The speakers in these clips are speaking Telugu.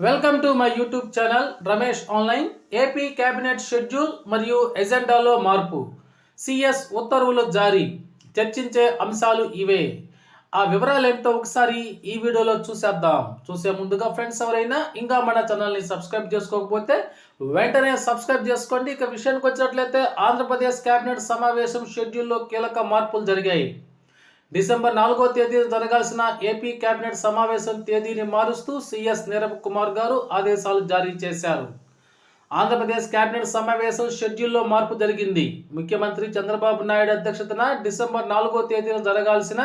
Welcome to my YouTube channel Ramesh online. AP cabinet schedule మరియు ఎజెండాలో మార్పు, సిఎస్ ఉత్తర్వులు జారీ, చర్చించే అంశాలు ఇవే. ఆ వివరాలు ఏంటో ఒకసారి ఈ వీడియోలో చూసేద్దాం. చూసే ముందుగా ఫ్రెండ్స్ ఎవరైనా ఇంకా మన ఛానల్ని సబ్స్క్రైబ్ చేసుకోకపోతే వెంటనే సబ్స్క్రైబ్ చేసుకోండి. ఇక విషయానికి వచ్చినట్లయితే ఆంధ్రప్రదేశ్ కేబినెట్ సమావేశం షెడ్యూల్లో కీలక మార్పులు జరిగాయి. డిసెంబర్ 4వ తేదీన జరగాల్సిన ఏపీ కేబినెట్ సమావేశం తేదీని మారుస్తూ సీఎస్ నీరబ్ కుమార్ గారు ఆదేశాలు జారీ చేశారు. ఆంధ్రప్రదేశ్ కేబినెట్ సమావేశం షెడ్యూల్లో మార్పు జరిగింది. ముఖ్యమంత్రి చంద్రబాబు నాయుడు అధ్యక్షతన డిసెంబర్ 4వ తేదీన జరగాల్సిన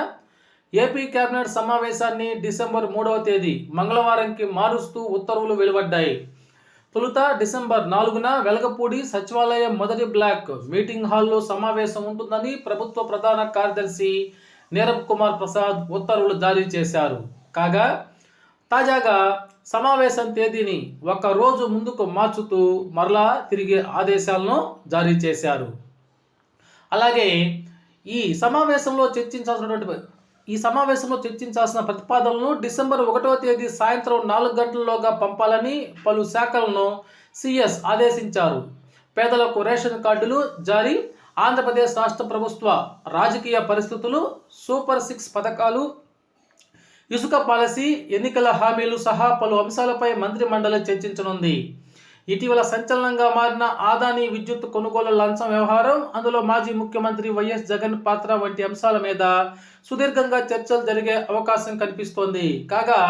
ఏపీ కేబినెట్ సమావేశాన్ని డిసెంబర్ 3వ తేదీ మంగళవారంకి మారుస్తూ ఉత్తర్వులు వెలువడ్డాయి. తొలుత డిసెంబర్ 4న వెలగపూడి సచివాలయం మొదటి బ్లాక్ మీటింగ్ హాల్లో సమావేశం ఉంటుందని ప్రభుత్వ ప్రధాన కార్యదర్శి నీరబ్ కుమార్ ప్రసాద్ ఉత్తర్వులు జారీ చేశారు. కాగా తాజాగా సమావేశం తేదీని ఒక రోజు ముందుకు మార్చుతూ మరలా తిరిగి ఆదేశాలను జారీ చేశారు. అలాగే ఈ సమావేశంలో చర్చించాల్సిన ప్రతిపాదనలను డిసెంబర్ 1వ తేదీ సాయంత్రం 4 గంటల్లోగా పంపాలని పలు శాఖలను సిఎస్ ఆదేశించారు. పేదలకు రేషన్ కార్డులు జారీ, ఆంధ్రప్రదేశ్ రాష్ట్ర ప్రభుత్వ రాజకీయ పరిస్థితులు, సూపర్ 6 పథకాలు, ఇసుక పాలసీ, ఎన్నికల హామీలు సహా పలు అంశాలపై మంత్రి మండలి చర్చించనుంది. ఇటీవల సంచలనంగా మారిన ఆదాని విద్యుత్ కొనుగోలు లంచం వ్యవహారం, అందులో మాజీ ముఖ్యమంత్రి వైఎస్ జగన్ పాత్ర వంటి అంశాల మీద సుదీర్ఘంగా చర్చలు జరిగే అవకాశం కనిపిస్తోంది. కాగా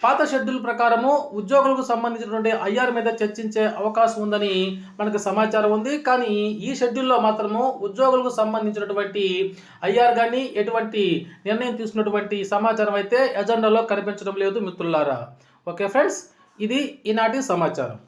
పాత షెడ్యూల్ ప్రకారము ఉద్యోగులకు సంబంధించినటువంటి ఐఆర్ మీద చర్చించే అవకాశం ఉందని మనకు సమాచారం ఉంది. కానీ ఈ షెడ్యూల్లో మాత్రము ఉద్యోగులకు సంబంధించినటువంటి ఐఆర్ కానీ ఎటువంటి నిర్ణయం తీసుకున్నటువంటి సమాచారం అయితే ఎజెండాలో కనిపించడం లేదు మిత్రులారా. ఓకే ఫ్రెండ్స్, ఇది ఈనాటి సమాచారం.